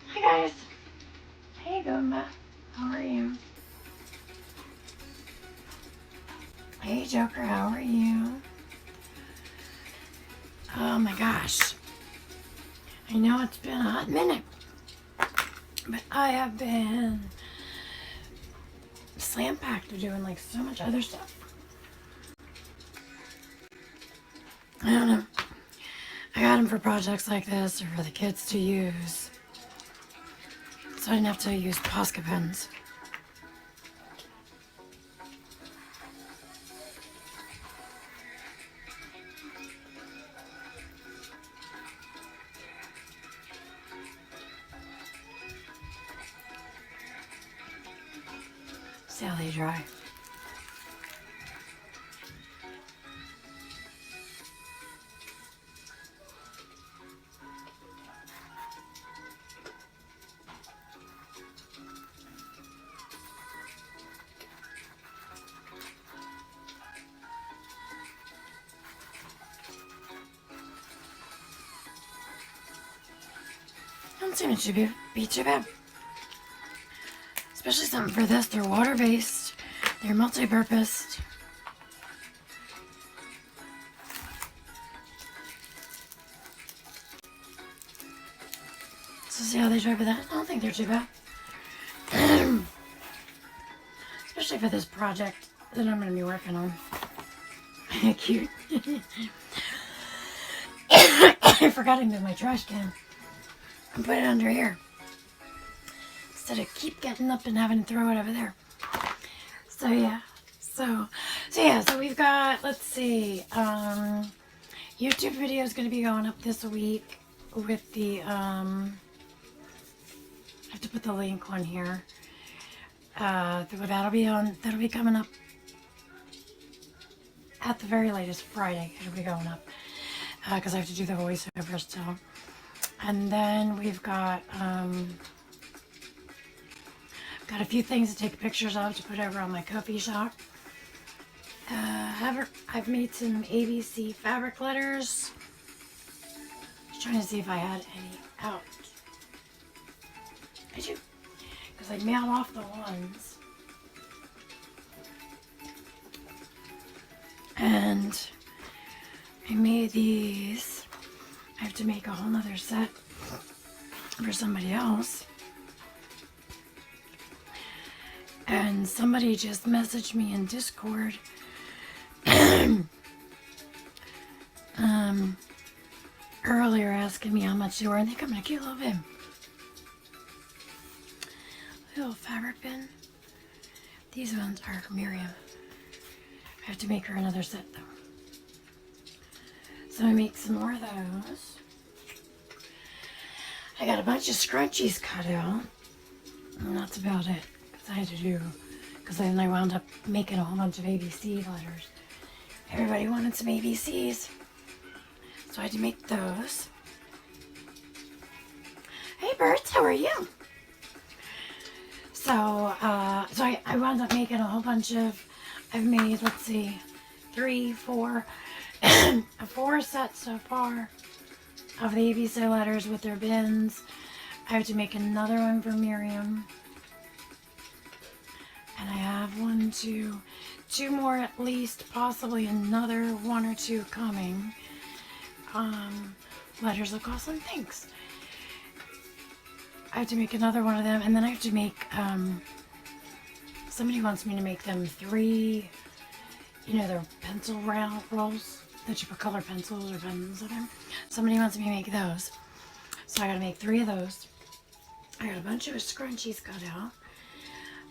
Hi guys. Hey Gomba. How are you? Hey Joker, how are you? Oh my gosh. I know it's been a hot minute, but I have been slam-packed to doing like so much other stuff. I don't know. I got them for projects like this or for the kids to use, so I didn't have to use Posca pens. See how they dry. Don't seem it should be too bad. Especially something for this. They're water-based. They're multi-purposed. So see how they dry with that? I don't think they're too bad. Especially for this project that I'm going to be working on. Cute. I forgot to move my trash can and put it under here instead of keep getting up and having to throw it over there. So yeah, so we've got, let's see, YouTube video is going to be going up this week with the I have to put the link on here. That'll be coming up at the very latest Friday. It'll be going up because I have to do the voiceover still. And then we've got a few things to take pictures of to put over on my Ko-fi shop. I've made some ABC fabric letters. I was trying to see if I had any out. I do, because I mailed off the ones. And I made these. I have to make a whole nother set for somebody else. And somebody just messaged me in Discord earlier asking me how much they were, and they come in a cute little bin. Little fabric bin. These ones are for Miriam. I have to make her another set though. So I make some more of those. I got a bunch of scrunchies cut out. And that's about it. Because I had to do, because then I wound up making a whole bunch of ABC letters. Everybody wanted some ABCs. So I had to make those. Hey birds, how are you? So, I wound up making a whole bunch of, I've made, let's see, 3, 4, 4 sets so far of the ABC letters with their bins. I have to make another one for Miriam. And I have two more at least, possibly another one or two coming. Letters of Gosling, thanks. I have to make another one of them, and then I have to make, somebody wants me to make them 3, the pencil round rolls that you put colored pencils or pens in. Somebody wants me to make those. So I gotta make 3 of those. I got a bunch of scrunchies cut out.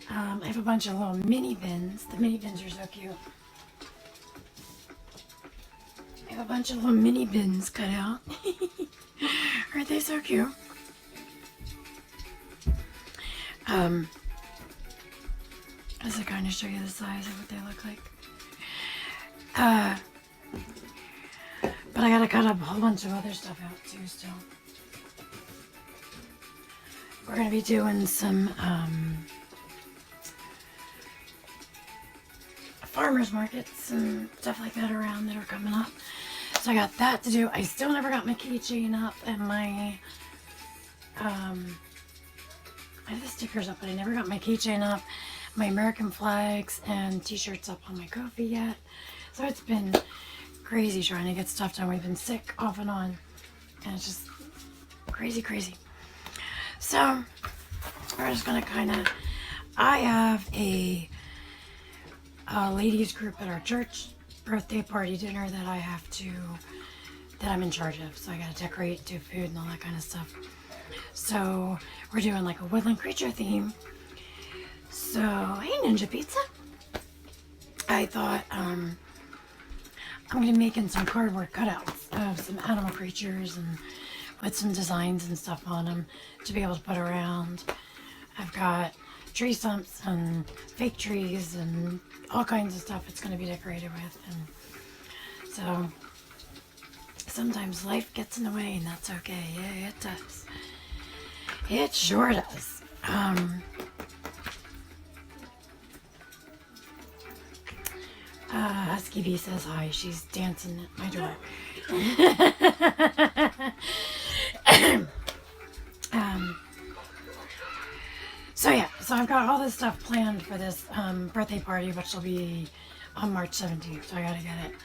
I have a bunch of little mini bins. The mini bins are so cute. I have a bunch of little mini bins cut out. Aren't they so cute? Just to kind of show you the size of what they look like. But I gotta cut up a whole bunch of other stuff out too still. We're gonna be doing some farmers markets and stuff like that around that are coming up. So I got that to do. I still never got my keychain up and my I have the stickers up, but I never got my keychain up, my American flags and t-shirts up on my Ko-fi yet. So it's been crazy trying to get stuff done. We've been sick off and on, and it's just crazy. So we're just gonna kind of, I have a ladies group at our church birthday party dinner that that I'm in charge of. So I gotta decorate, do food and all that kind of stuff. So we're doing like a woodland creature theme. So, hey Ninja Pizza. I thought I'm gonna be making some cardboard cutouts of some animal creatures and with some designs and stuff on them to be able to put around. I've got tree stumps and fake trees and all kinds of stuff it's gonna be decorated with. And so sometimes life gets in the way, and that's okay. Yeah, it does. It sure does. Husky Bee says hi. She's dancing at my door. So I've got all this stuff planned for this birthday party, which will be on March 17th. So I gotta get it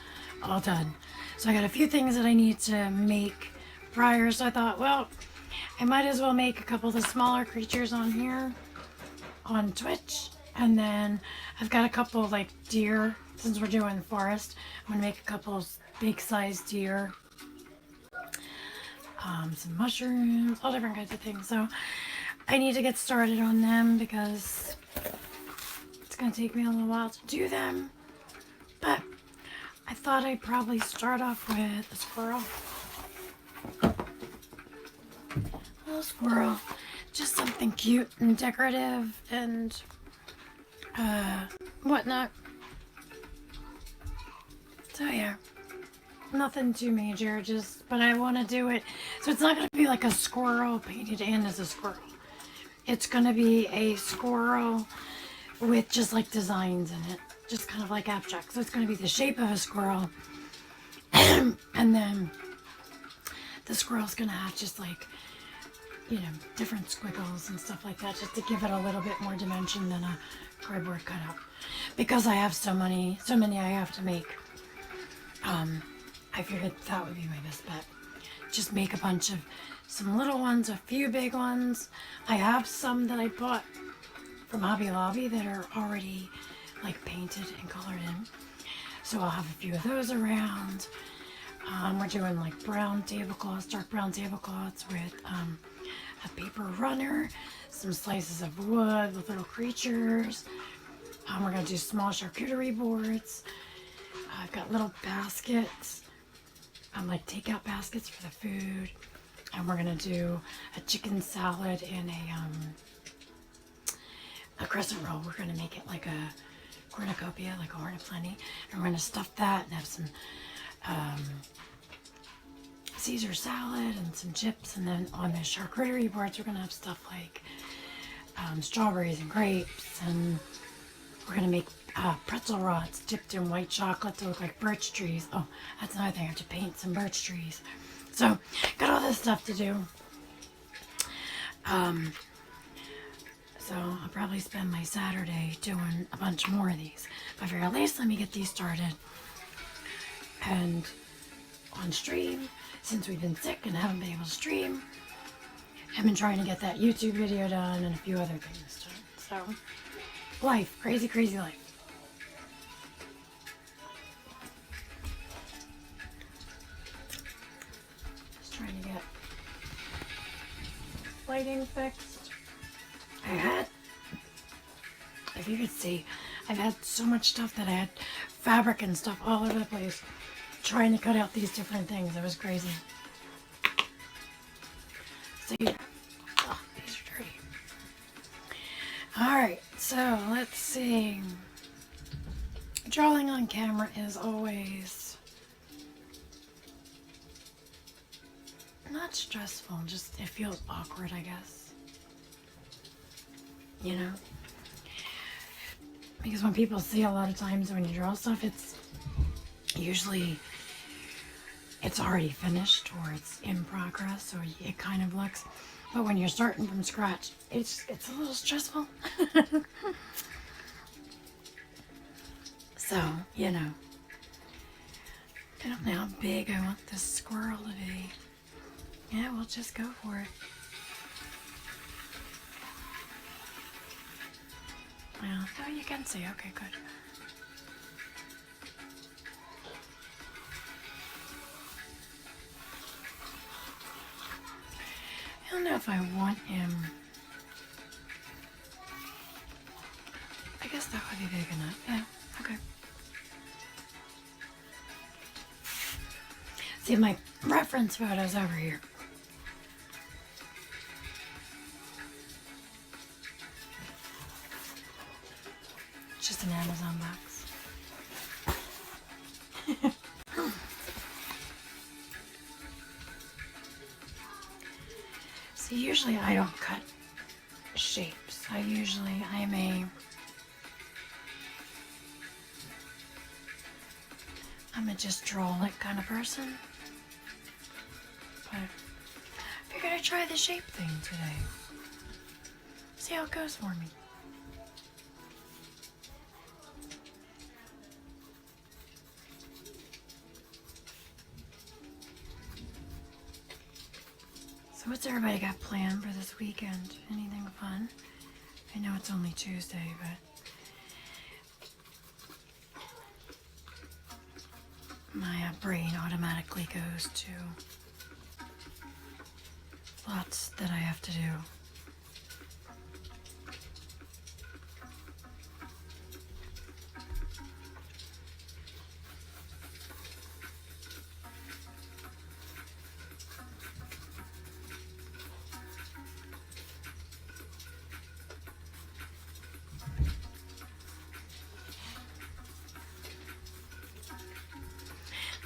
all done. So I got a few things that I need to make prior. So I thought, well, I might as well make a couple of the smaller creatures on here on Twitch. And then I've got a couple like deer, since we're doing forest. I'm gonna make a couple of big sized deer. Some mushrooms, all different kinds of things. So I need to get started on them because it's gonna take me a little while to do them. But I thought I'd probably start off with a squirrel. A little squirrel. Just something cute and decorative and whatnot. So yeah, nothing too major, but I want to do it. So it's not going to be like a squirrel painted in as a squirrel. It's going to be a squirrel with just like designs in it, just kind of like abstract. So it's going to be the shape of a squirrel. And then the squirrel's going to have just like, different squiggles and stuff like that, just to give it a little bit more dimension than a cardboard cutout. Because I have so many I have to make. I figured that would be my best bet. Just make a bunch of some little ones, a few big ones. I have some that I bought from Hobby Lobby that are already like painted and colored in. So I'll have a few of those around. We're doing like brown tablecloths, dark brown tablecloths with a paper runner, some slices of wood with little creatures. We're going to do small charcuterie boards. I've got little baskets, like takeout baskets for the food. And we're going to do a chicken salad and a crescent roll. We're going to make it like a cornucopia, like a horn of plenty. And we're going to stuff that and have some Caesar salad and some chips. And then on the charcuterie boards, we're going to have stuff like strawberries and grapes. And we're going to make pretzel rods dipped in white chocolate to look like birch trees. Oh, that's another thing. I have to paint some birch trees. So, got all this stuff to do. So I'll probably spend my Saturday doing a bunch more of these. But I figured at least let me get these started. And on stream, since we've been sick and haven't been able to stream, I've been trying to get that YouTube video done and a few other things done. So, life, crazy, crazy life. Just trying to get lighting fixed. If you could see, I've had so much stuff that I had fabric and stuff all over the place trying to cut out these different things. It was crazy. So, these are dirty. Alright, so let's see. Drawing on camera is always not stressful, just it feels awkward, I guess. You know? Because when people see a lot of times when you draw stuff, it's usually it's already finished or it's in progress, or it kind of looks. But when you're starting from scratch, it's a little stressful. So, you know, I don't know how big I want this squirrel to be. Yeah, we'll just go for it. Well, oh, you can see. Okay, good. I don't know if I want him. I guess that would be big enough. Yeah, okay. See, my reference photo's over here. It's just an Amazon box. See, usually I don't cut shapes. I'm a just draw it kind of person. But I figured I'd try the shape thing today. See how it goes for me. So what's everybody got planned for this weekend? Anything fun? I know it's only Tuesday, but my brain automatically goes to lots that I have to do.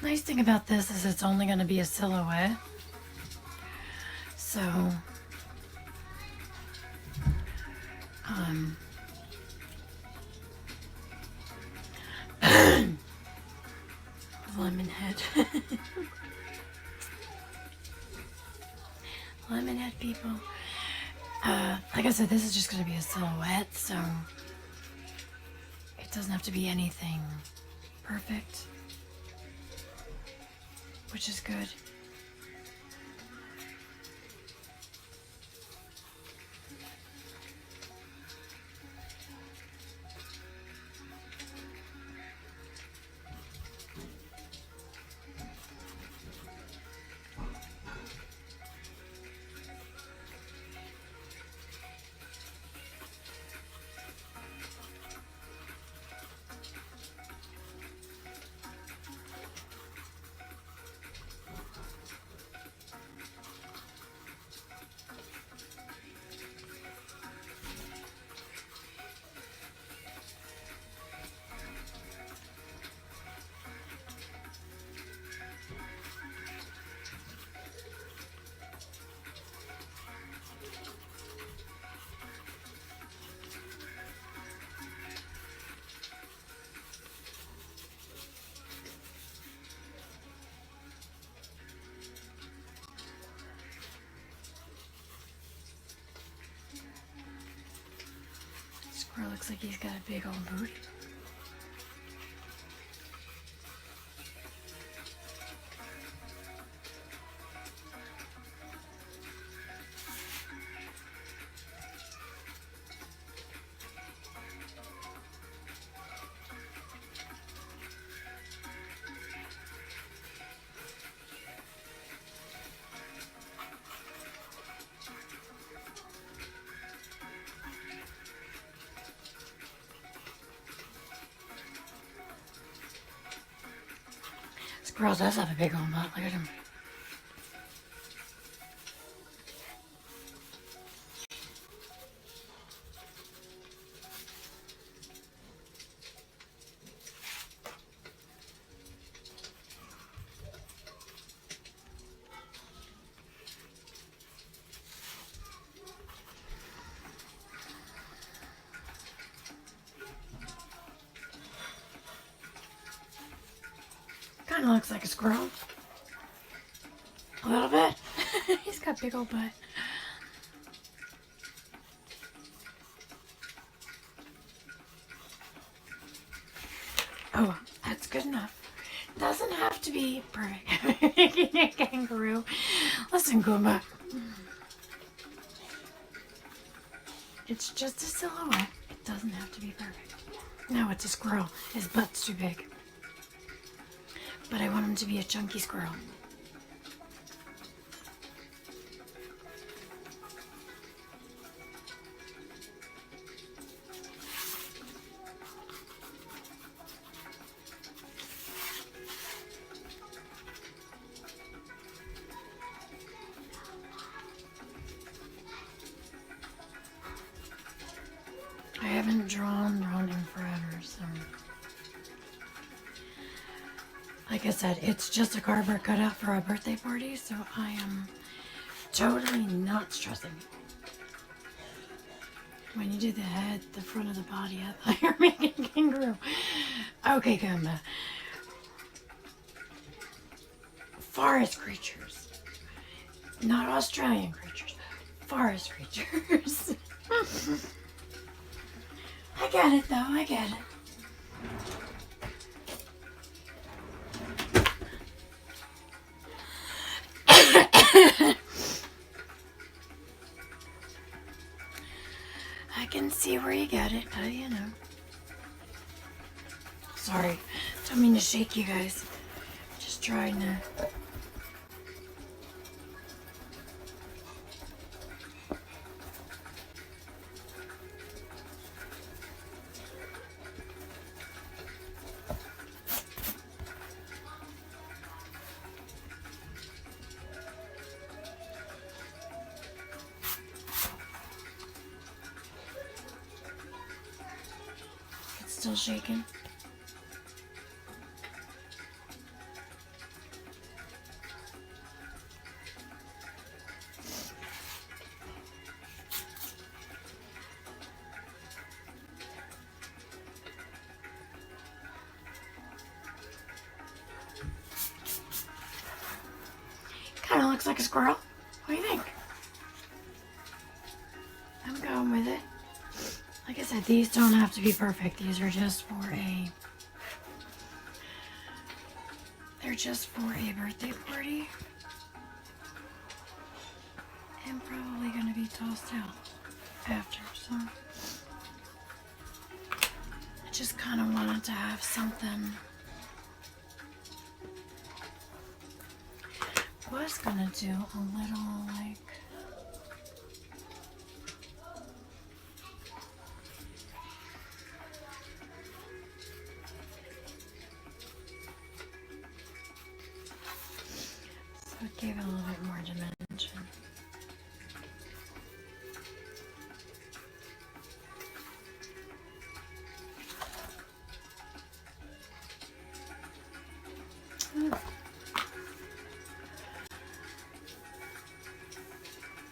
Nice thing about this is it's only going to be a silhouette. So, lemon head. Lemon head people. Like I said, this is just going to be a silhouette, so it doesn't have to be anything perfect, which is good. looks like he's got a big old booty. Squirrel does have a big old butt. Look at him. Kind of looks like a squirrel. A little bit. He's got big old butt. Oh, that's good enough. Doesn't have to be perfect. Kangaroo. Listen, Goomba. It's just a silhouette. It doesn't have to be perfect. No, it's a squirrel. His butt's too big. But I want him to be a chunky squirrel. I haven't drawn him forever, so... Like I said, it's just a cardboard cutout for a birthday party, so I am totally not stressing. When you do the head, the front of the body, I thought you were making a kangaroo. Okay, Goomba. Forest creatures. Not Australian creatures. Forest creatures. I get it, though. I get it. I can see where you get it, you know. Sorry, don't mean to shake you guys. Just trying to... Still shaking. Kind of looks like a squirrel. What do you think? I'm going with it. Like I said, these don't have to be perfect. These are just for a... They're just for a birthday party. And probably going to be tossed out after, so... I just kind of wanted to have something... I was going to do a little, like... So it gave it a little bit more dimension.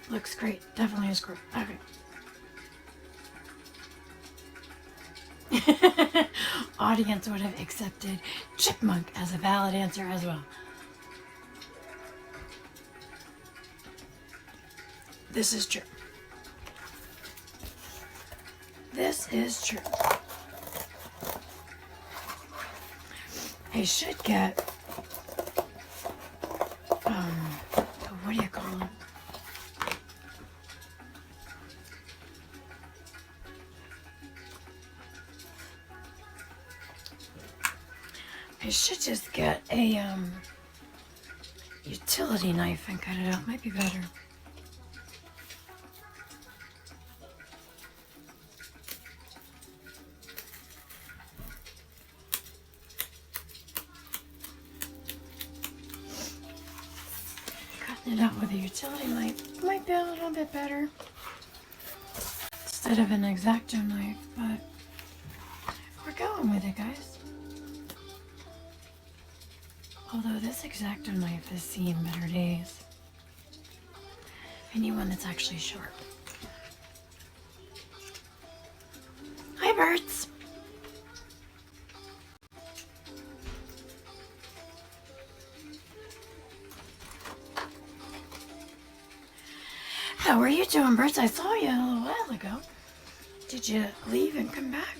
Looks great. Definitely a squirrel. Okay. Audience would have accepted chipmunk as a valid answer as well. This is true. this is true. I should get, what do you call them? I should just get a utility knife and cut it out. Might be better. Cutting it out with a utility knife might be a little bit better instead of an X-Acto knife, but we're going with it, guys. Although this X-Acto knife has seen better days. I need one that's actually sharp. Hi, birds. How are you doing, birds? I saw you a little while ago. Did you leave and come back?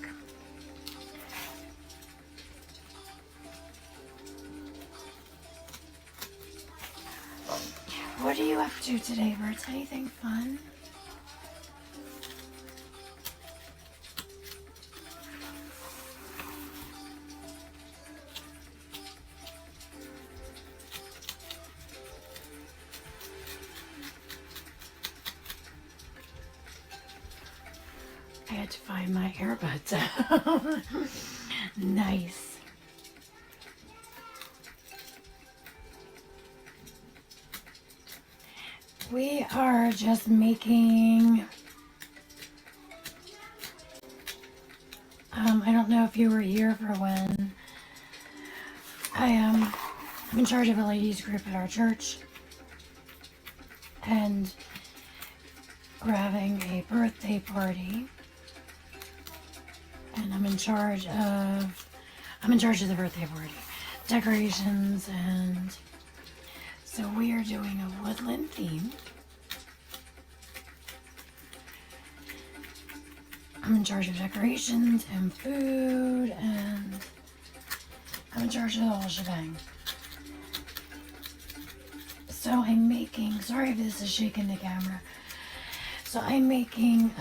What are you up to today, birds? Anything fun? I had to find my earbuds out. Nice. We are just making, I don't know if you were here for when I'm in charge of a ladies group at our church, and we're having a birthday party, and I'm in charge of the birthday party, decorations, and so we are doing a woodland theme. I'm in charge of decorations and food, and I'm in charge of the whole shebang. So I'm making, sorry if this is shaking the camera. So I'm making,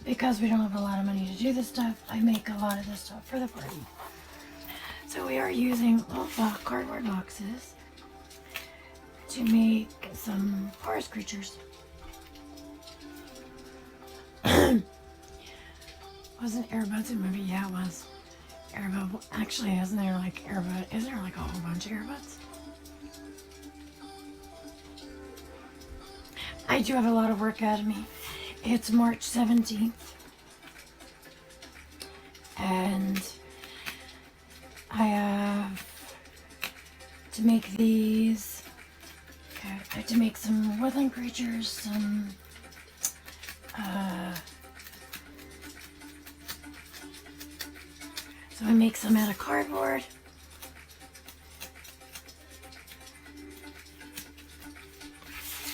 because we don't have a lot of money to do this stuff, I make a lot of this stuff for the party. So we are using little cardboard boxes to make some forest creatures. Wasn't earbuds a movie? Yeah, it was. Earbud. Actually, isn't there like earbud? Isn't there like a whole bunch of earbuds? I do have a lot of work ahead of me. It's March 17th. And I have to make these. Okay, I have to make some woodland creatures, some so I make some out of cardboard.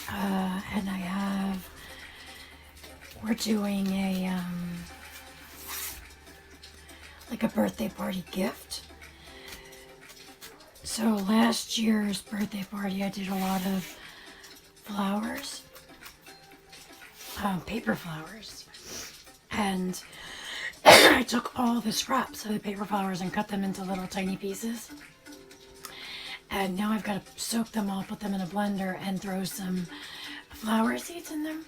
And I have, we're doing a like a birthday party gift. So last year's birthday party, I did a lot of flowers, paper flowers, and I took all the scraps of the paper flowers and cut them into little tiny pieces. And now I've got to soak them all, put them in a blender, and throw some flower seeds in them.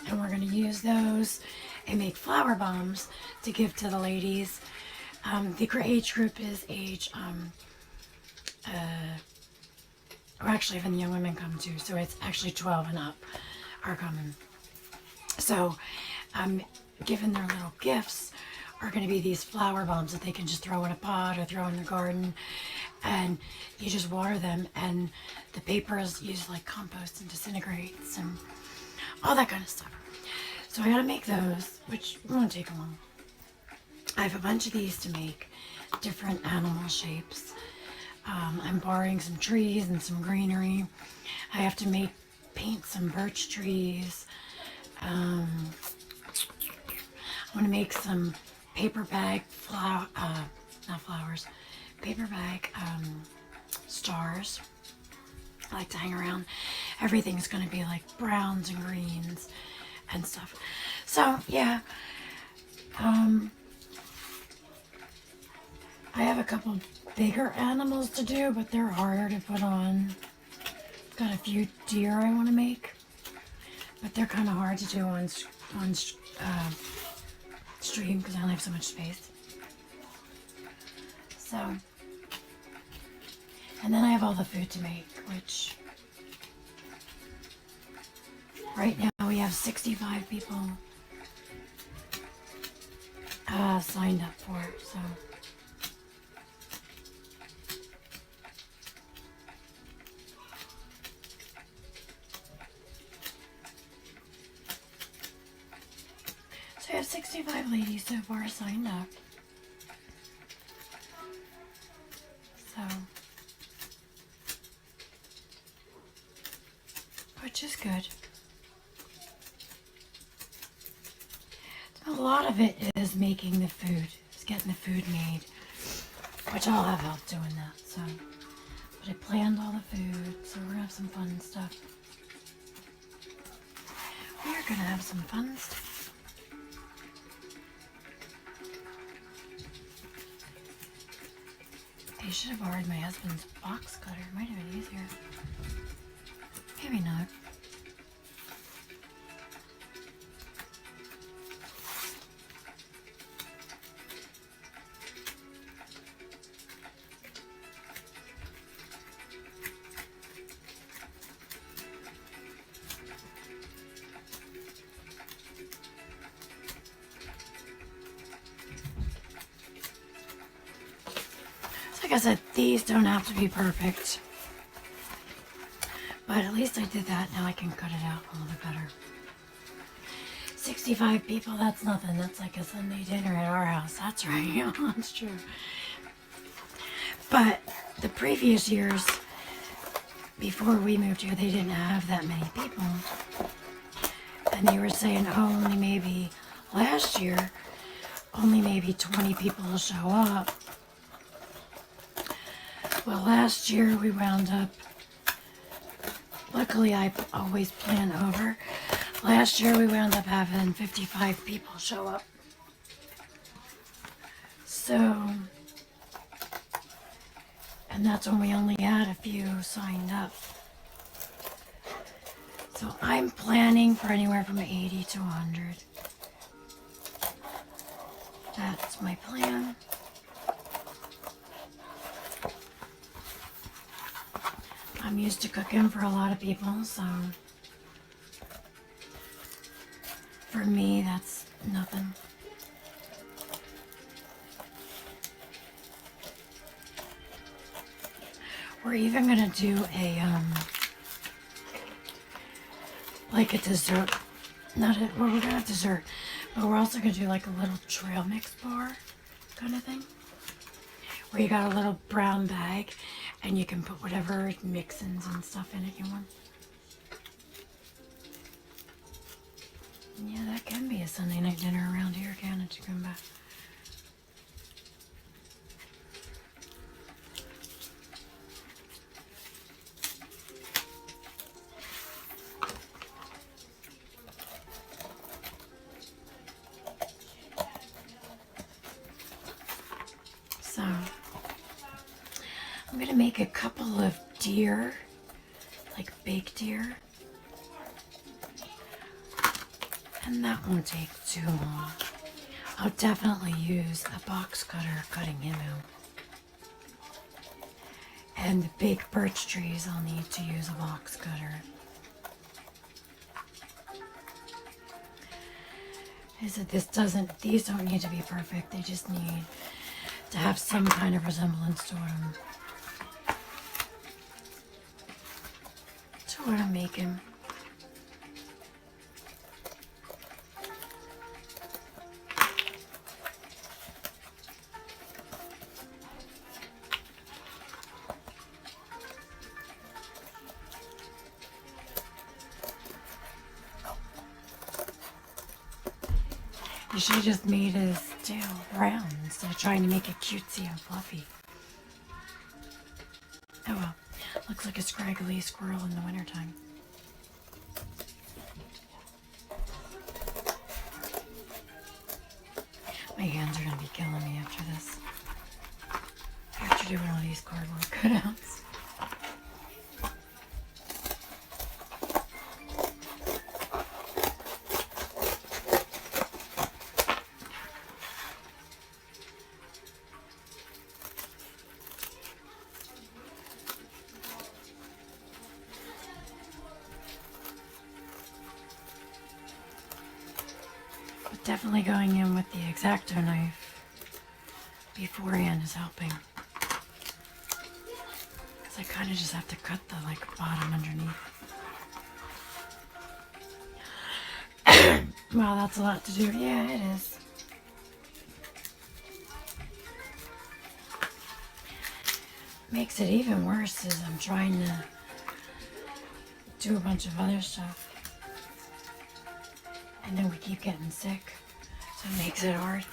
And we're going to use those and make flower bombs to give to the ladies. The age group is age, or actually even the young women come too, so it's actually 12 and up are coming. So given their little gifts are going to be these flower bombs that they can just throw in a pot or throw in the garden, and you just water them, and the paper is used like compost and disintegrates and all that kind of stuff. So I gotta make those, which won't take long. I have a bunch of these to make, different animal shapes. I'm borrowing some trees and some greenery. I have to paint some birch trees I want to make some paper bag not flowers, paper bag stars. I like to hang around. Everything's going to be like browns and greens and stuff. So yeah, I have a couple bigger animals to do, but they're harder to put on. Got a few deer I want to make, but they're kind of hard to do on stream because I only have so much space. So, and then I have all the food to make, which right now we have 65 people signed up for it, so. So I have 65 ladies so far signed up. So, which is good. A lot of it is making the food, is getting the food made, which I'll have help doing that, so. But I planned all the food, so we're gonna have some fun stuff. We are gonna have some fun stuff. I should have borrowed my husband's box cutter. It might have been easier. Maybe not. Like I said, these don't have to be perfect, but at least I did that. Now I can cut it out a little bit better. 65 people, that's nothing. That's like a Sunday dinner at our house. That's right. That's true. But the previous years, before we moved here, they didn't have that many people. And they were saying, oh, only maybe last year, only maybe 20 people will show up. Well, last year we wound up, luckily I always plan over. Last year we wound up having 55 people show up. So, and that's when we only had a few signed up. So I'm planning for anywhere from 80 to 100. That's my plan. I'm used to cooking for a lot of people, so for me, that's nothing. We're even gonna do a, like a dessert. Well, we're gonna have dessert, but we're also gonna do like a little trail mix bar kind of thing, where you got a little brown bag and you can put whatever mix-ins and stuff in it you want. Yeah, that can be a Sunday night dinner around here, can't it, to come back? So, I'm gonna make a couple of deer, like baked deer. And that won't take too long. I'll definitely use a box cutter cutting him out. And the big birch trees, I'll need to use a box cutter. I said these don't need to be perfect. They just need to have some kind of resemblance to what I'm making. should have just made his tail round instead of trying to make it cutesy and fluffy. Oh well, looks like a scraggly squirrel in the wintertime. My hands are going to be killing me after this. After doing all these cardboard cutouts. But definitely going in with the X-Acto knife beforehand is helping. Because I kind of just have to cut the bottom underneath. Wow, that's a lot to do. Yeah, it is. Makes it even worse is I'm trying to do a bunch of other stuff. And then we keep getting sick. So it makes it hard.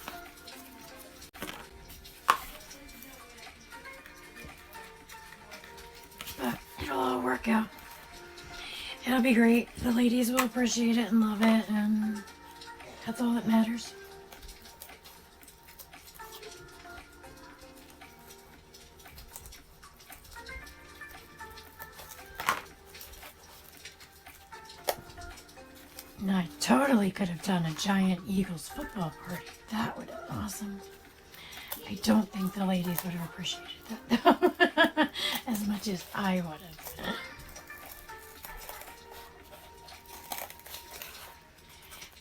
But it'll all work out. It'll be great. The ladies will appreciate it and love it, and that's all that matters. And I totally could have done a giant Eagles football party. That would have been awesome. I don't think the ladies would have appreciated that though, as much as I would have.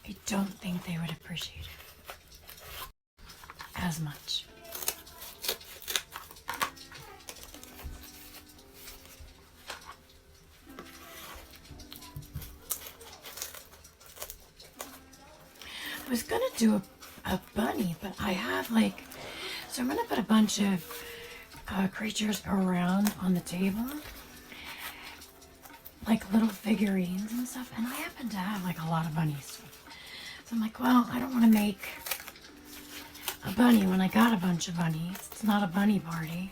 I don't think they would appreciate it as much. I was gonna do a bunny, but I have so I'm gonna put a bunch of creatures around on the table, like little figurines and stuff, and I happen to have a lot of bunnies. So I'm like, well, I don't want to make a bunny when I got a bunch of bunnies. It's not a bunny party.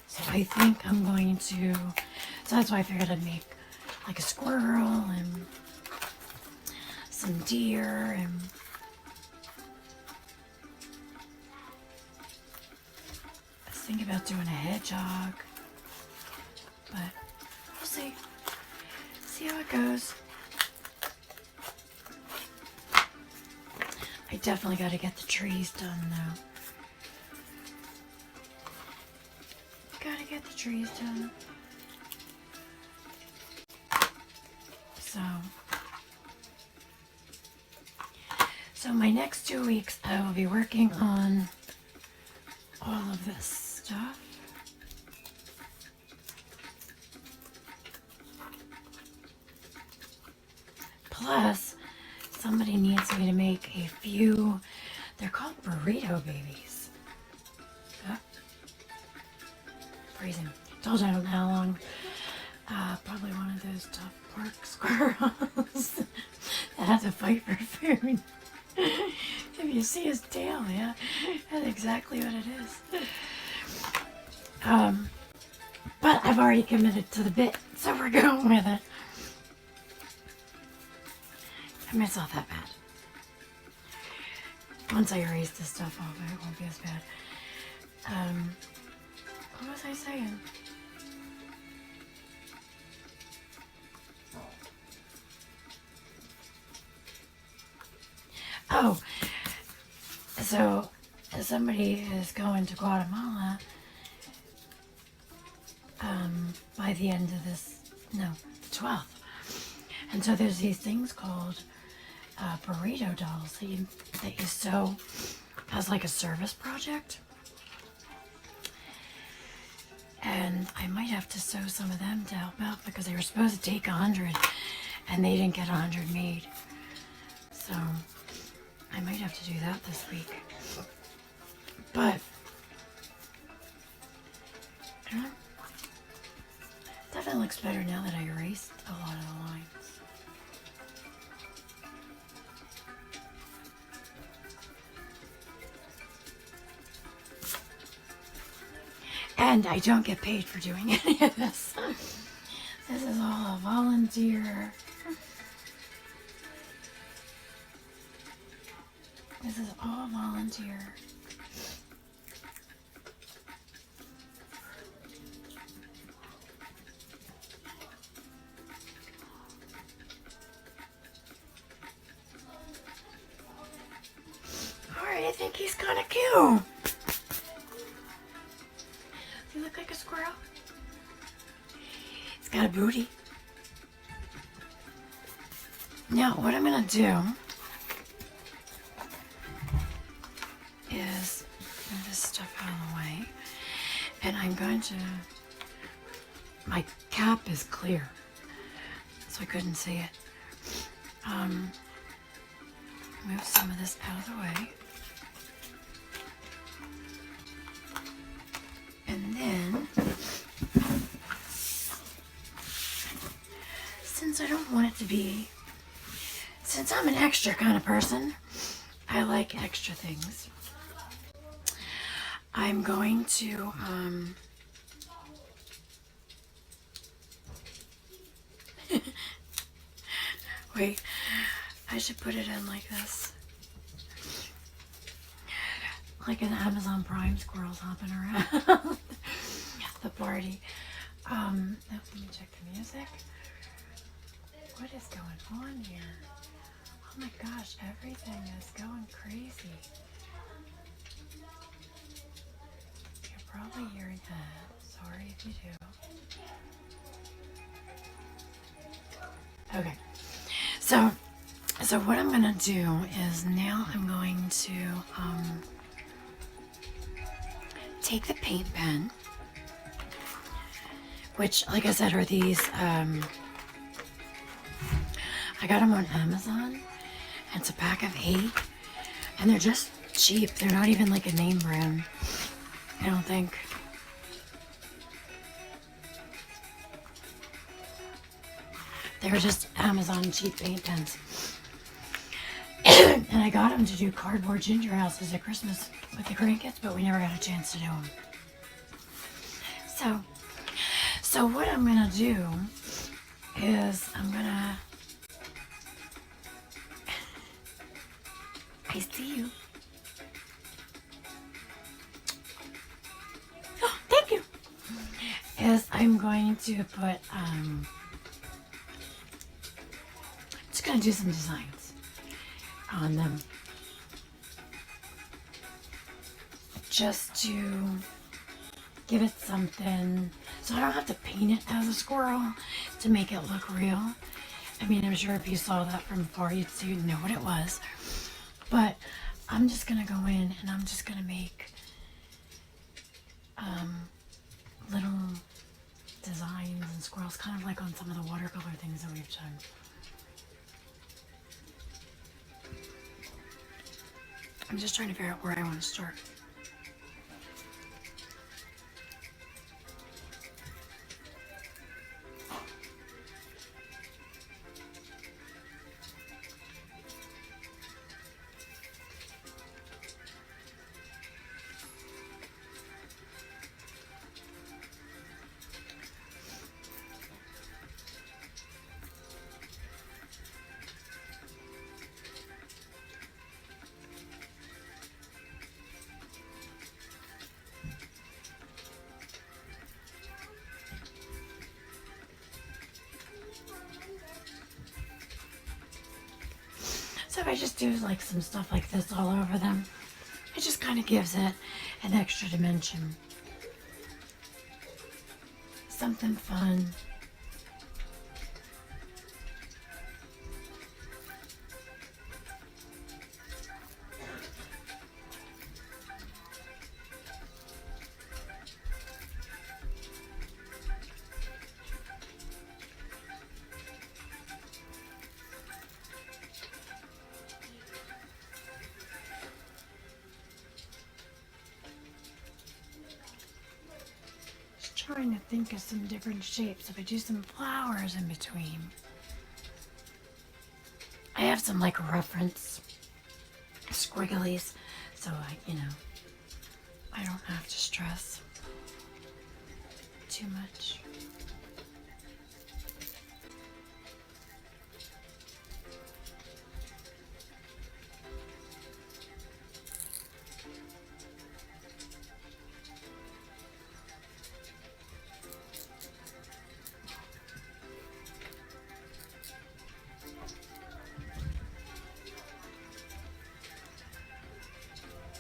So I think I'm going to, so that's why I figured I'd make a squirrel and some deer and I was thinking about doing a hedgehog, but we'll see. See how it goes. I definitely got to get the trees done though. Gotta get the trees done. So my next 2 weeks I will be working on all of this stuff. Plus, somebody needs me to make a few, they're called burrito babies. Oh. Freezing. Told you I don't know how long. Probably one of those tough pork squirrels that have to fight for food. If you see his tail, yeah, that's exactly what it is. But I've already committed to the bit, so we're going with it. I mean, it's not that bad. Once I erase this stuff off, it won't be as bad. What was I saying? Oh, so somebody is going to Guatemala by the end of this, no, the 12th. And so there's these things called burrito dolls that you sew as a service project. And I might have to sew some of them to help out because they were supposed to take 100 and they didn't get 100 made. So I might have to do that this week. But I don't know. Definitely looks better now that I erased a lot of the lines. And I don't get paid for doing any of this. This is all a volunteer. This is all volunteer. Alright, I think he's kind of cute. Does he look like a squirrel? He's got a booty. Now, what I'm going to do is move this stuff out of the way. And I'm going to... My cap is clear, so I couldn't see it. Move some of this out of the way. And then, since I don't want it to be, since I'm an extra kind of person, I like extra things. I'm going to, wait, I should put it in like this. Like an Amazon Prime squirrels hopping around the party. Let me check the music. What is going on here? Oh my gosh, everything is going crazy. You're probably hearing that. Sorry if you do. Okay. So what I'm gonna do is now I'm going to take the paint pen, which, like I said, are these, I got them on Amazon, and it's a pack of 8, and they're just cheap. They're not even like a name brand, I don't think. They were just Amazon cheap paint pens. And I got them to do cardboard ginger houses at Christmas with the grandkids, but we never got a chance to do them. So what I'm gonna do is I'm gonna, I see you. Oh, thank you. Is I'm going to put, just gonna do some designs on them. Just to give it something, so I don't have to paint it as a squirrel to make it look real. I mean, I'm sure if you saw that from afar, you'd know what it was. But I'm just gonna go in and I'm just gonna make little designs and squirrels, kind of like on some of the watercolor things that we've done. I'm just trying to figure out where I want to start. So if I just do like some stuff like this all over them, it just kind of gives it an extra dimension. Something fun. Trying to think of some different shapes. If I do some flowers in between. I have some like reference squigglies, so I don't have to stress. too much.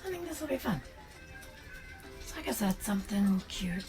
I think this will be fun. So I guess that's something cute.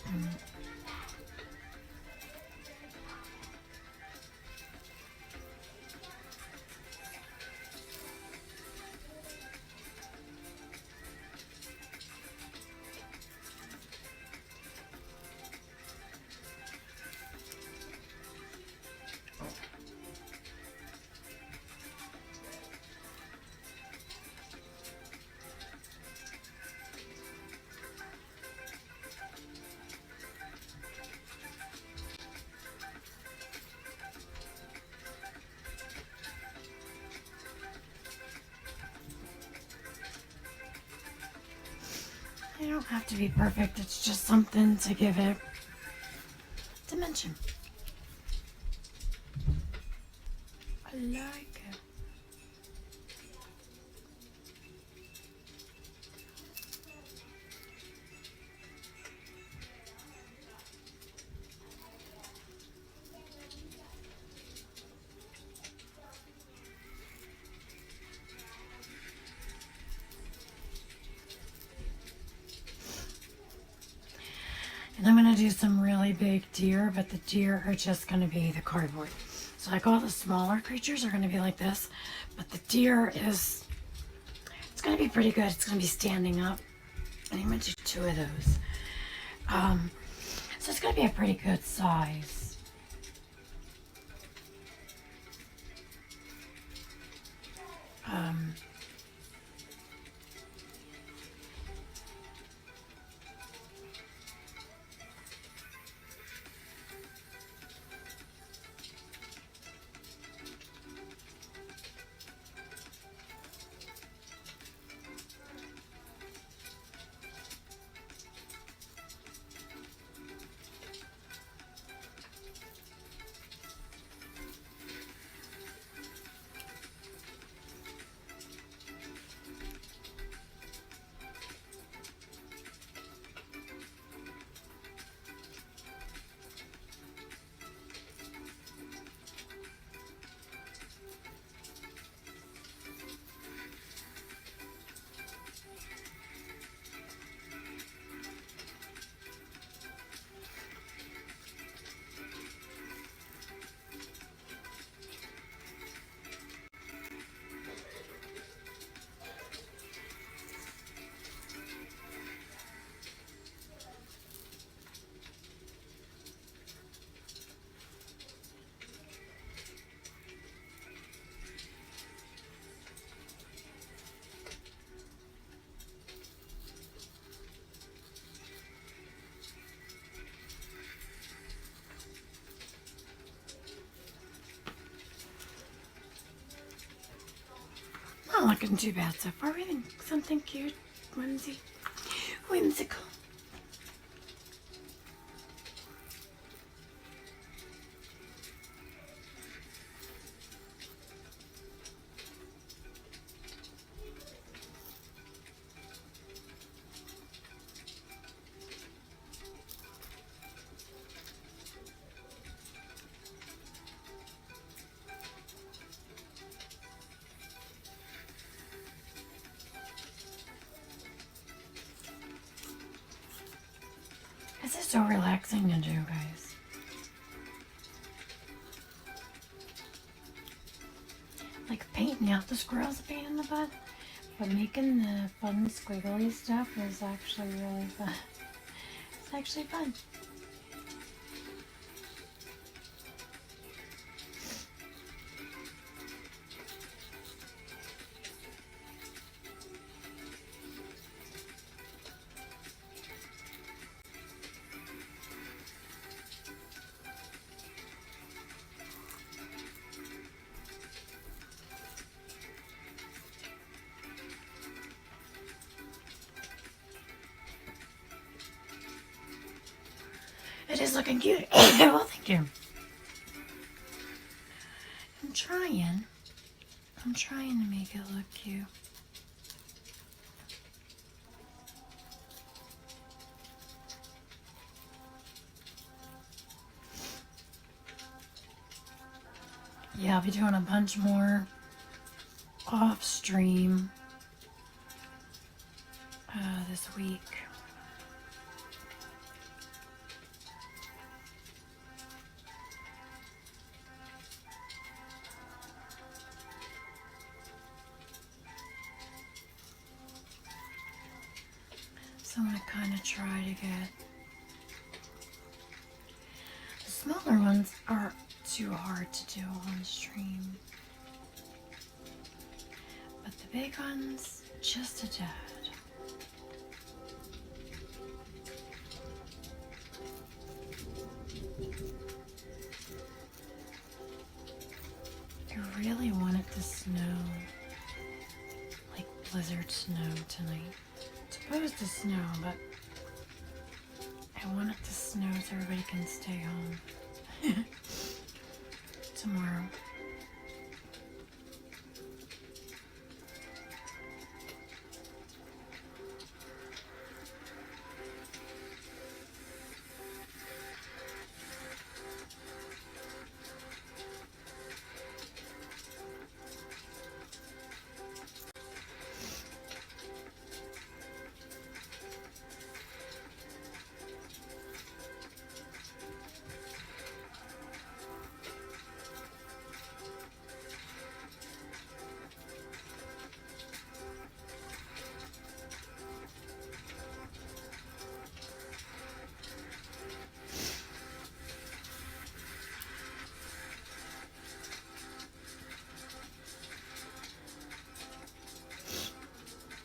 You don't have to be perfect, it's just something to give it dimension. I like it. And I'm going to do some really big deer, but the deer are just going to be the cardboard. So like all the smaller creatures are going to be like this, but the deer is, it's going to be pretty good. It's going to be standing up. And I'm going to do 2 of those. So it's going to be a pretty good size. Not looking too bad so far. I think something cute, whimsical. This is so relaxing to do, guys. Like painting out the squirrels a pain in the butt, but making the fun squiggly stuff is actually really fun. It's actually fun. It is looking cute. Well, thank you. I'm trying to make it look cute. Yeah, I'll be doing a bunch more off stream this week. So I'm going to kind of try to get... The smaller ones are too hard to do on stream. But the big ones, just a tad. I really want it to snow, like blizzard snow tonight. It's supposed to snow, but I want it to snow so everybody can stay home tomorrow.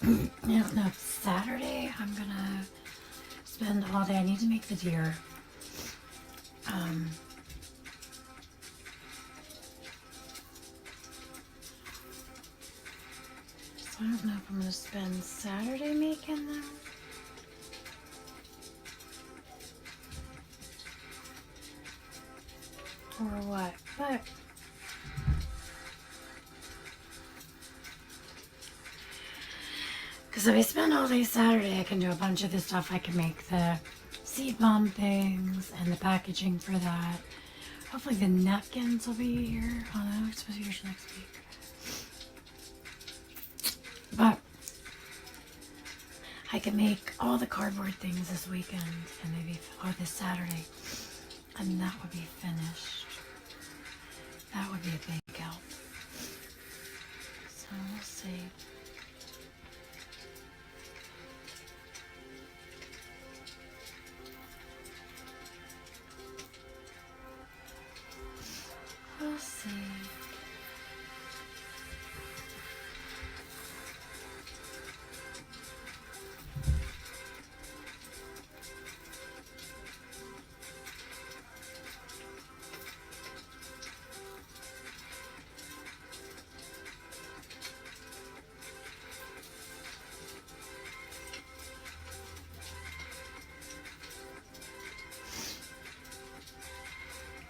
I don't know if Saturday I'm gonna spend all day. I need to make the deer. So I don't know if I'm gonna spend Saturday making them. Or what, but because if I spend all day Saturday, I can do a bunch of this stuff. I can make the seed bomb things and the packaging for that. Hopefully the napkins will be here. Oh no, it's supposed to be here next week. But I can make all the cardboard things this weekend and maybe, or this Saturday, and that would be finished. That would be a big help. So we'll see. We'll see.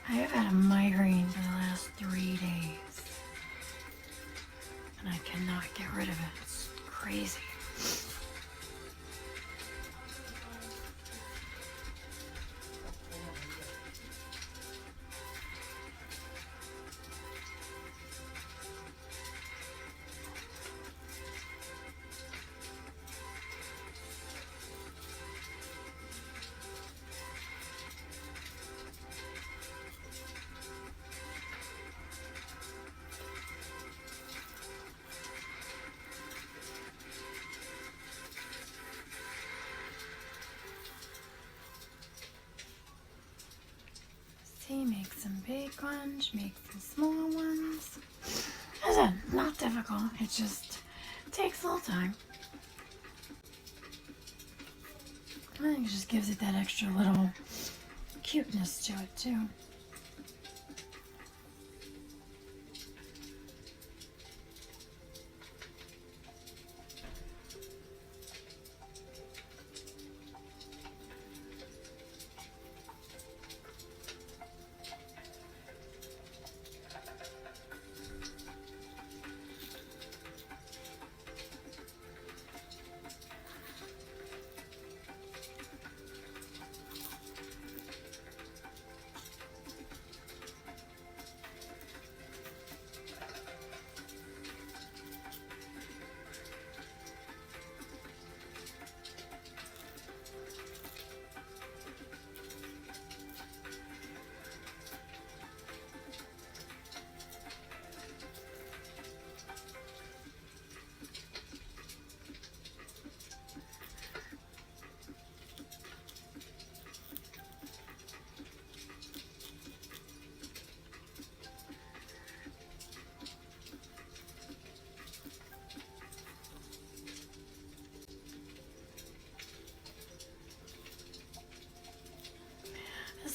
I've had a migraine for the last 3 days, and I cannot get rid of it. It's crazy. Make some big ones, make some small ones. As I said, not difficult, it just takes a little time. I think it just gives it that extra little cuteness to it too.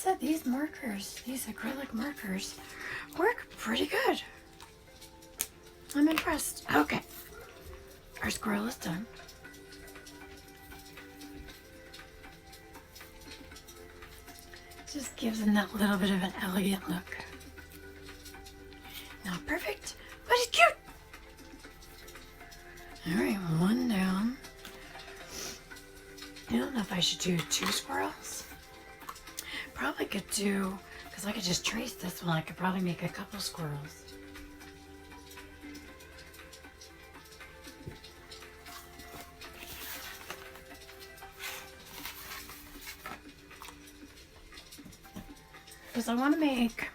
said, these markers, these acrylic markers, work pretty good. I'm impressed. Okay, our squirrel is done. Just gives him that little bit of an elegant look. Not perfect, but it's cute. All right, one down. I don't know if I should do 2 squirrels. Probably could do, because I could just trace this one. I could probably make a couple squirrels. Because I want to make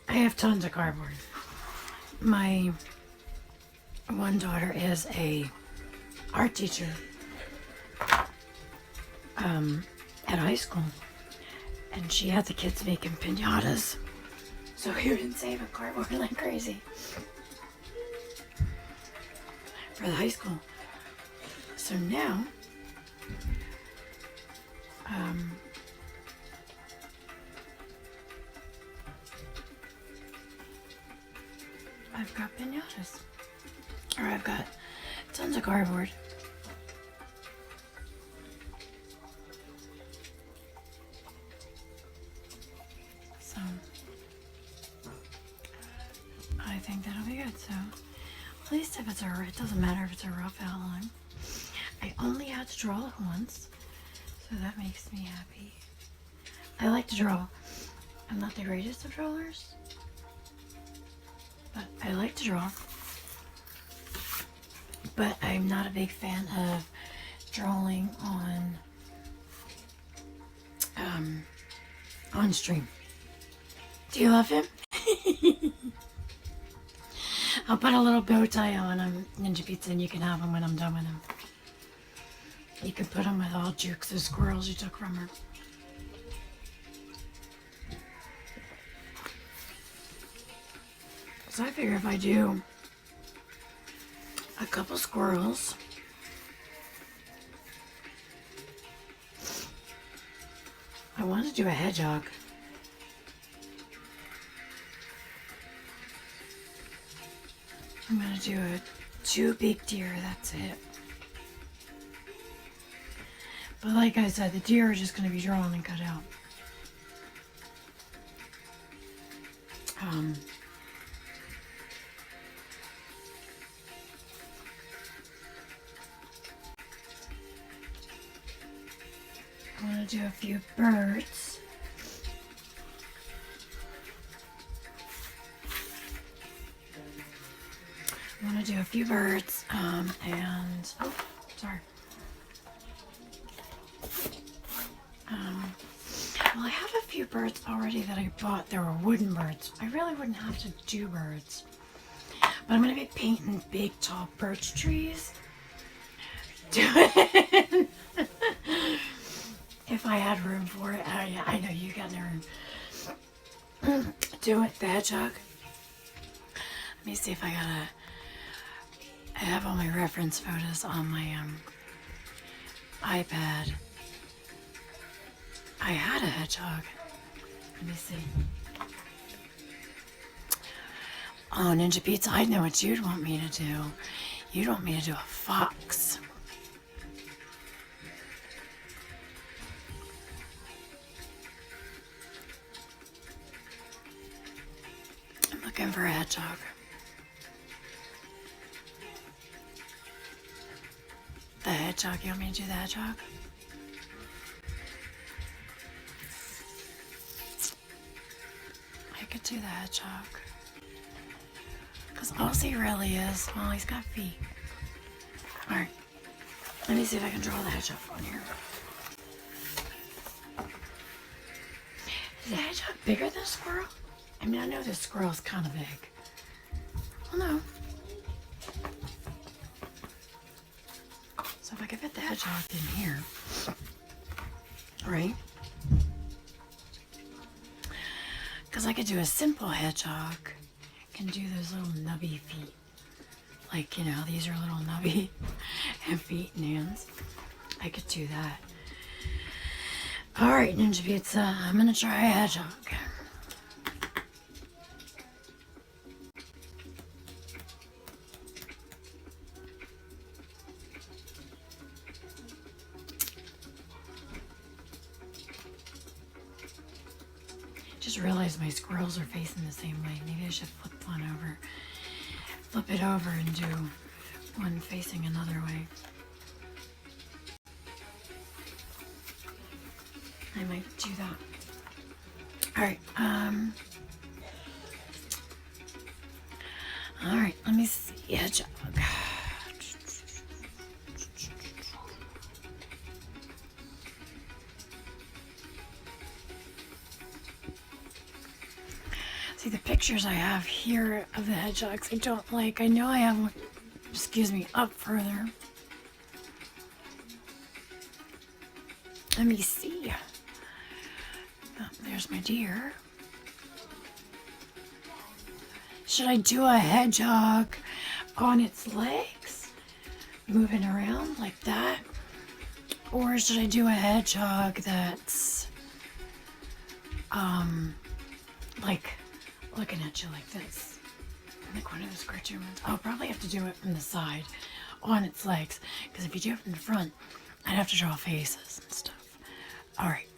I have tons of cardboard. My one daughter is a art teacher at high school, and she had the kids making piñatas, so we've been saving cardboard like crazy for the high school. So now I've got piñatas, or I've got tons of cardboard. So I think that'll be good. So at least if it's it doesn't matter if it's a rough outline. I only had to draw it once, so that makes me happy. I like to draw. I'm not the greatest of drawers, but I like to draw. But I'm not a big fan of drawing on stream. Do you love him? I'll put a little bow tie on him, Ninja Pizza, and you can have him when I'm done with him. You can put him with all Jukes, the squirrels you took from her. So I figure if I do a couple squirrels, I want to do a hedgehog. I'm going to do 2 big deer, that's it. But like I said, the deer are just going to be drawn and cut out. I want to do a few birds. I want to do a few birds, and, oh, sorry. Well, I have a few birds already that I bought. They were wooden birds. I really wouldn't have to do birds. But I'm going to be painting big, tall birch trees. If I had room for it. I know you got no room. Do it, the hedgehog. Let me see if I have all my reference photos on my iPad. I had a hedgehog. Let me see. Oh, Ninja Pizza, I know what you'd want me to do. You'd want me to do a fox. I'm looking for a hedgehog. The hedgehog, you want me to do the hedgehog? I could do the hedgehog. Because all he really is, well, he's got feet. Alright, let me see if I can draw the hedgehog on here. Is the hedgehog bigger than a squirrel? I mean, I know this squirrel's kind of big. Well, no. So if I could fit the hedgehog in here, right? Because I could do a simple hedgehog, can do those little nubby feet. Like, you know, these are little nubby and feet and hands. I could do that. Alright, Ninja Pizza, I'm gonna try a hedgehog. Just realized my squirrels are facing the same way. Maybe I should flip it over and do one facing another way. I might do that. Alright, alright, let me see. Hedgehog. See, the pictures I have here of the hedgehogs I don't like. I know I have one, excuse me, up further. Let me see. Oh, there's my deer. Should I do a hedgehog on its legs? Moving around like that? Or should I do a hedgehog that's, like, looking at you like this? Like one of those cartoon ones. I'll probably have to do it from the side on its legs. Because if you do it from the front, I'd have to draw faces and stuff. Alright,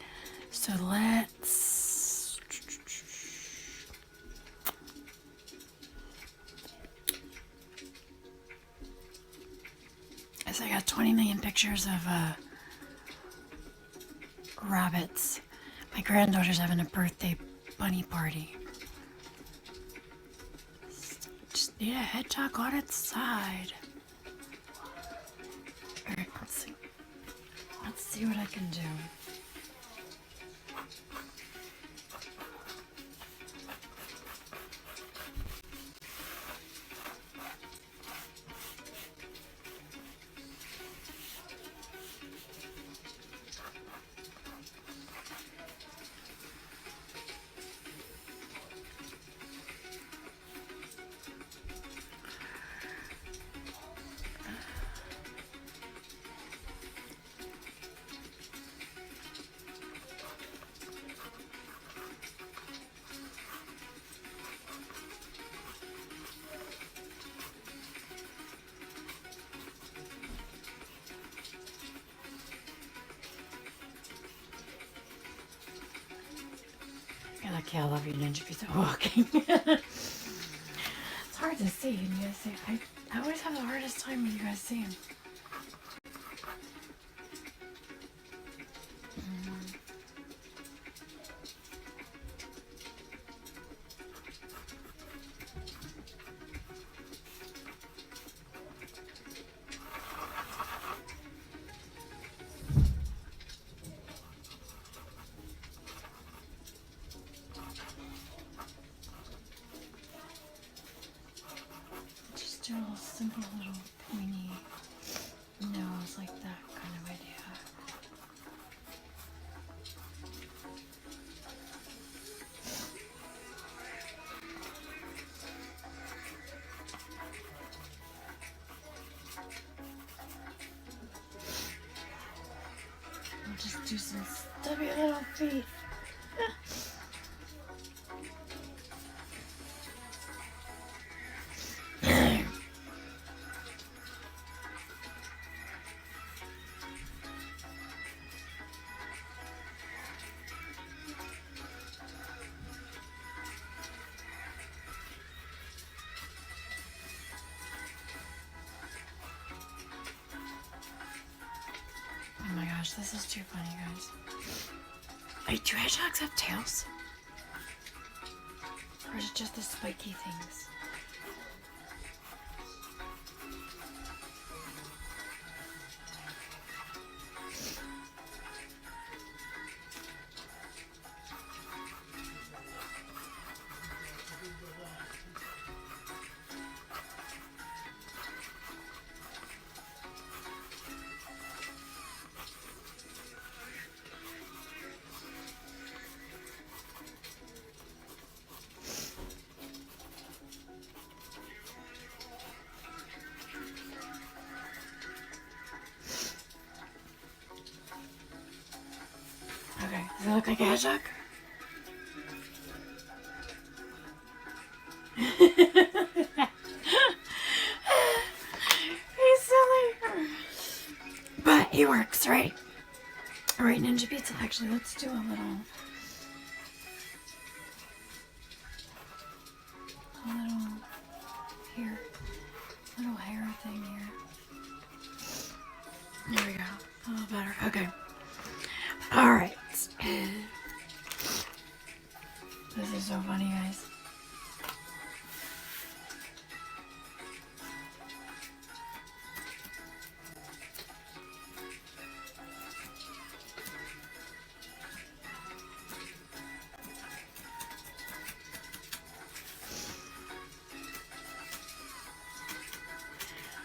so let's... As I got 20 million pictures of rabbits. My granddaughter's having a birthday bunny party. Just need a hedgehog on its side. Alright, let's see. Let's see what I can do. Okay, I love you, Ninja Pizza walking. It's hard to see. You guys see, I always have the hardest time when you guys see him. Do a little simple little pointy nose like that kind of idea. I'll just do some stubby little feet. Oh my gosh, this is too funny, guys. Wait, do hedgehogs have tails? Or is it just the spiky things? look like a hedgehog? He's silly. But he works, right? Alright, Ninja Pizza, actually, let's do a little here. Little hair thing here. There we go. A little better. Okay. Alright. This is so funny, guys.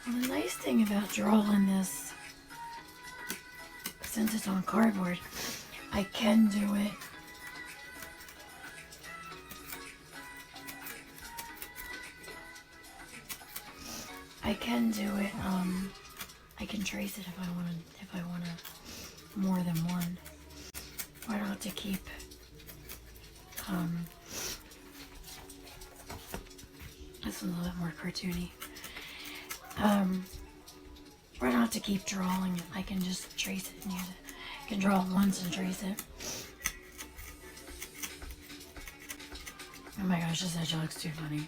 Well, the nice thing about drawing this, since it's on cardboard, I can do it I can trace it if I want more than one. I don't have to keep this one's a little more cartoony. I don't have to keep drawing it. I can just trace it and use it. I can draw it once and trace it. Oh my gosh, this hedgehog looks too funny.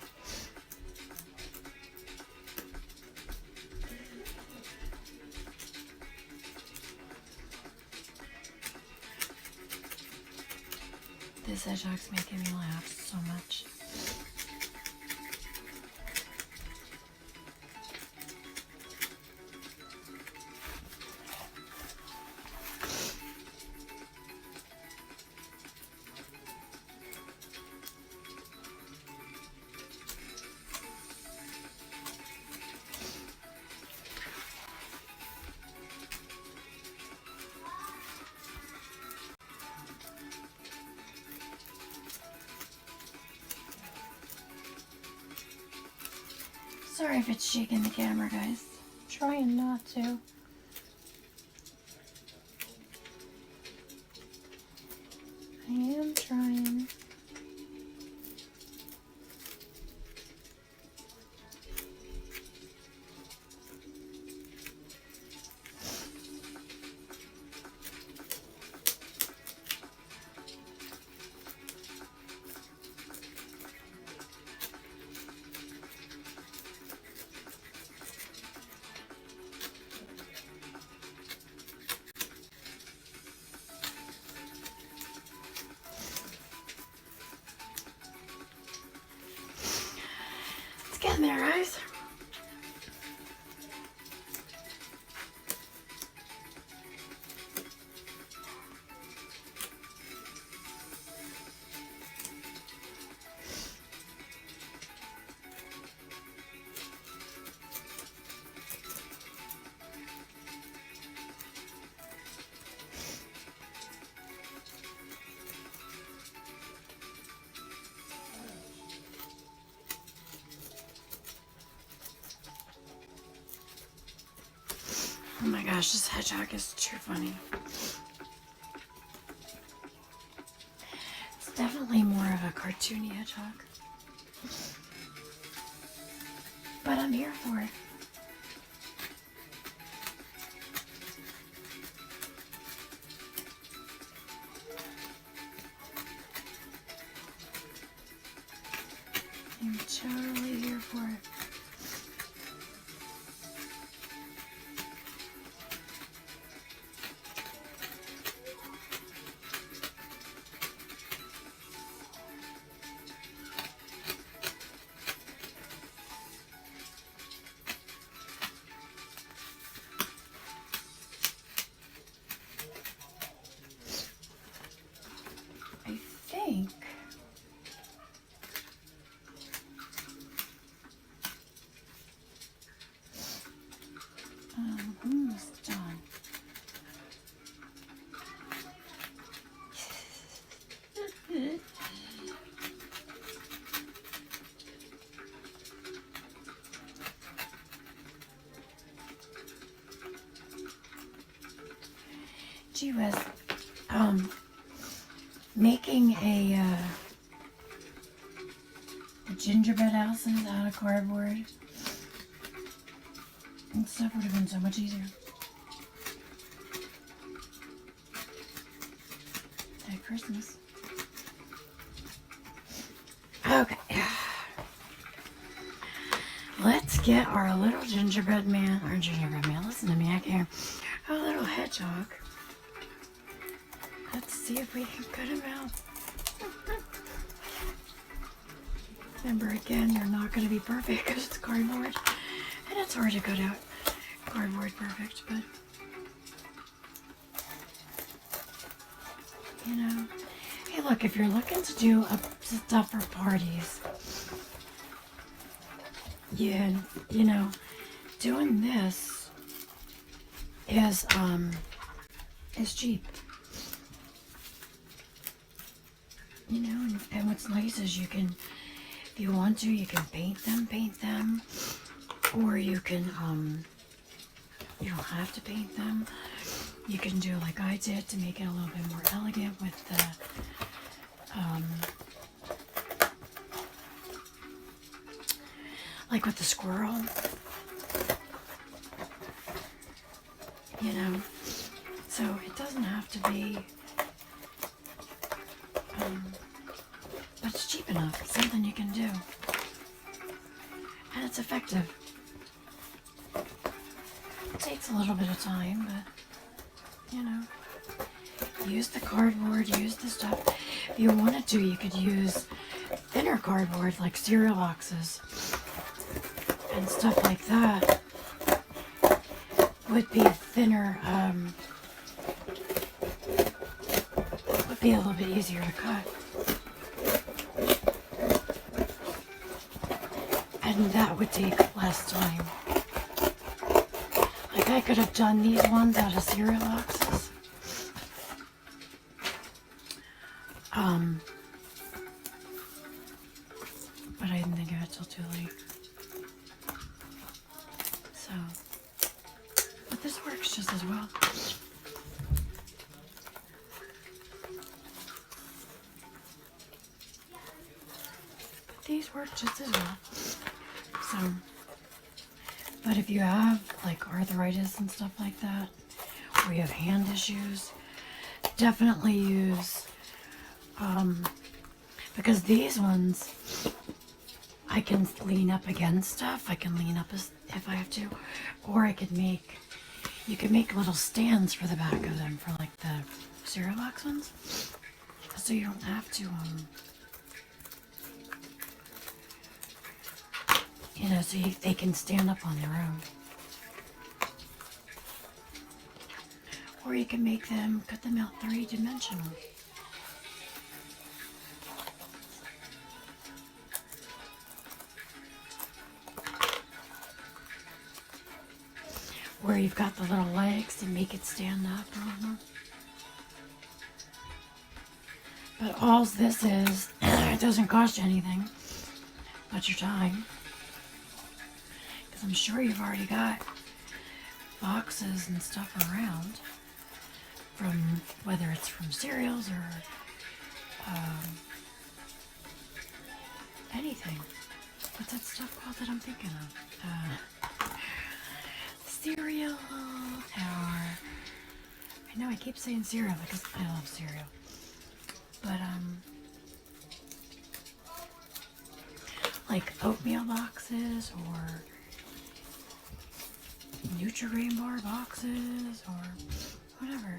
This hedgehog's making me laugh so much. Sorry if it's shaking the camera, guys. Trying not to. I am trying. Getting there, guys. Oh my gosh, this hedgehog is too funny. It's definitely more of a cartoony hedgehog. But I'm here for it. I'm totally here for it. Almost done. Gee whiz. making a gingerbread houses out of cardboard and stuff would have been so much easier. At Christmas. Okay. Let's get our little gingerbread man, listen to me, I can't. Our little hedgehog. Let's see if we can cut him out. Remember again, you're not going to be perfect because it's cardboard. And it's hard to cut out cardboard perfect, but you know. Hey look, if you're looking to do stuff for parties, you know, doing this is cheap. You know, and what's nice is you can, if you want to, you can paint them, or you can, you don't have to paint them. You can do like I did to make it a little bit more elegant with the, like with the squirrel, you know, so it doesn't have to be, but it's cheap enough. It's something you can do, and it's effective. It takes a little bit of time, but you know, use the cardboard, use the stuff. If you wanted to, you could use thinner cardboard like cereal boxes and stuff like that. Would be thinner, would be a little bit easier to cut. And that would take less time. Like I could have done these ones out of cereal boxes. But I didn't think of it till too late. So, but this works just as well. But these work just as well. So, but if you have like arthritis and stuff like that, or you have hand issues, definitely use, because these ones, I can lean up against stuff. I can lean up if I have to, or I could make, you could make little stands for the back of them for like the cereal box ones, so you don't have to, you know, so they can stand up on their own. Or you can make them, cut them out 3-dimensional. Where you've got the little legs to make it stand up. But all this is, it doesn't cost you anything but your time. Because I'm sure you've already got boxes and stuff around, from whether it's from cereals or anything. What's that stuff called that I'm thinking of? Cereal, or I know I keep saying cereal because I love cereal, but like oatmeal boxes or Nutri-Grain bar boxes or whatever.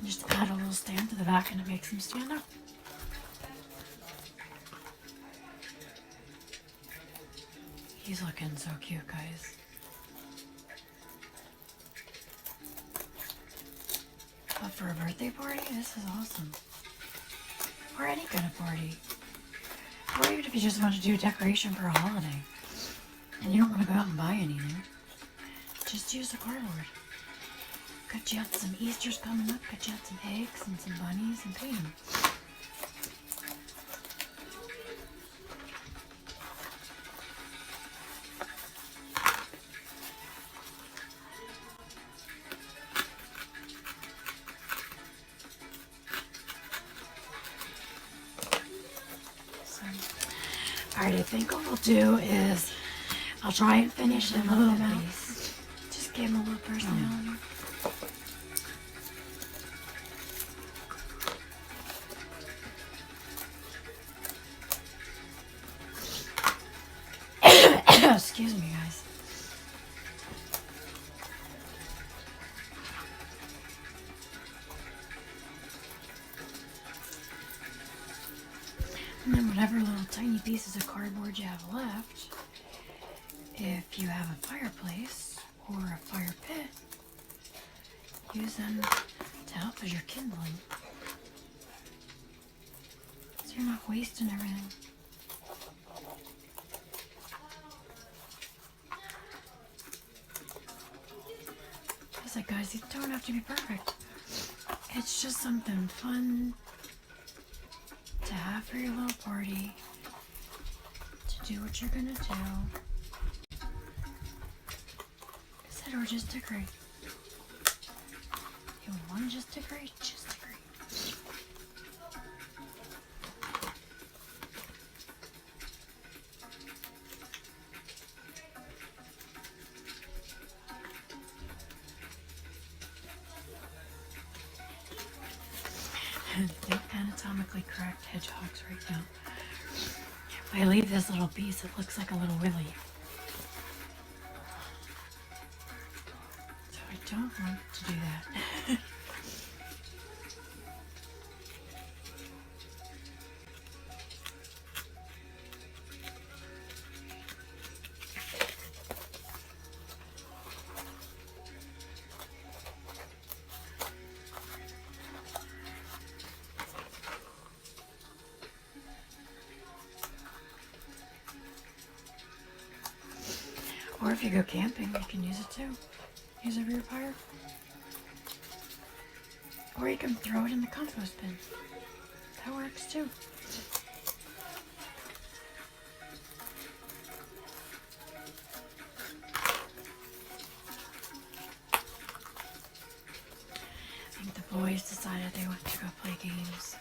Just add a little stand to the back and it makes them stand up. He's looking so cute, guys. But for a birthday party, this is awesome. Or any kind of party. Or even if you just want to do a decoration for a holiday and you don't want to go out and buy anything, just use the cardboard. Cut you out some Easter's coming up, cut you out some eggs and some bunnies and paint them. Alright, I think what we'll do is I'll try and finish him a little piece. Just give him a little personality. Excuse me, guys. And then whatever little tiny pieces of cardboard you have left, if you have a fireplace or a fire pit, use them to help as your kindling. So you're not wasting everything. Like, guys, these don't have to be perfect. It's just something fun to have for your little party, to do what you're gonna do. Is it or just decorate? You want to just decorate? Just decorate. The anatomically correct hedgehogs right now. If I leave this little piece, it looks like a little willy. So I don't want to do that. Or if you go camping, you can use it too. Use it for your fire. Or you can throw it in the compost bin. That works too. I think the boys decided they went to go play games.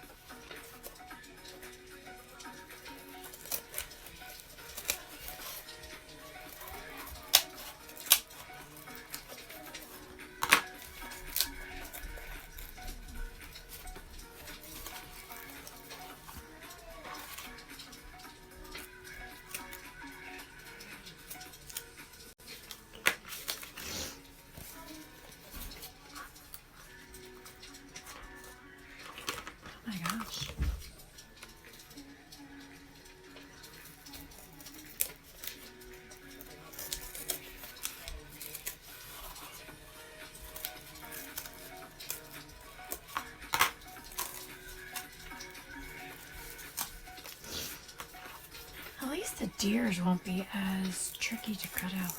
At least the deers won't be as tricky to cut out.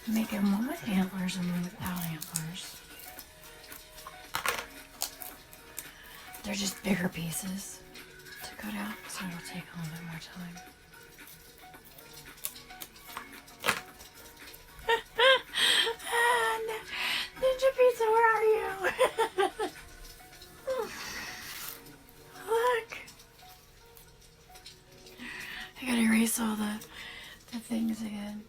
Make them one with antlers and one without antlers. They're just bigger pieces to cut out, so it'll take a little bit more time. Ninja Pizza, where are you? Look. I gotta erase all the things again.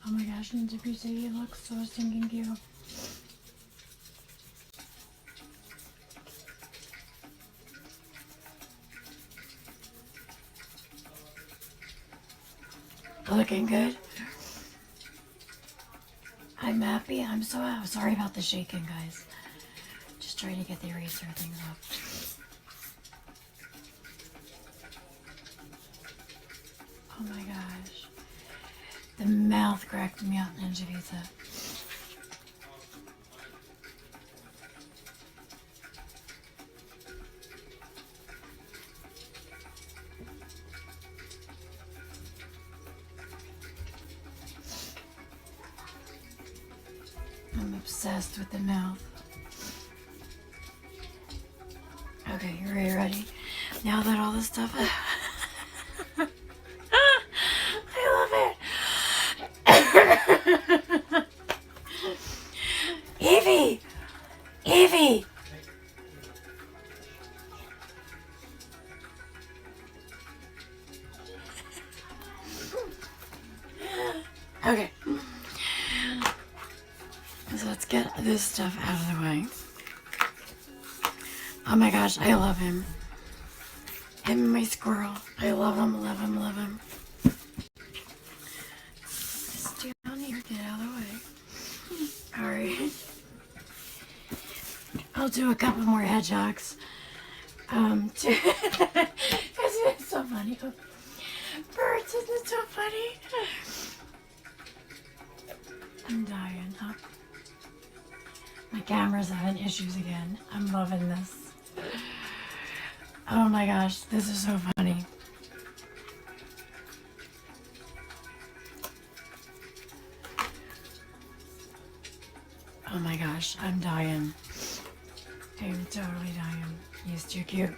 Oh my gosh, Ninja Pizza, you look so stinking cute. Looking good. I'm happy. I'm so sorry about the shaking, guys. Just trying to get the eraser things up. Oh my gosh. The mouth cracked me out, Ninja Pizza. I'm obsessed with the mouth. Okay, you're ready? Now that all this stuff... I love it! Evie! Evie! this stuff out of the way. Oh my gosh, I love him. Him and my squirrel. I love him, love him, love him. Just down here, get out of the way. Alright. I'll do a couple more hedgehogs. It's so funny. Birds, isn't it so funny? I'm dying. Oh. My camera's having issues again. I'm loving this. Oh my gosh, this is so funny. Oh my gosh, I'm dying. I'm totally dying. He's too cute.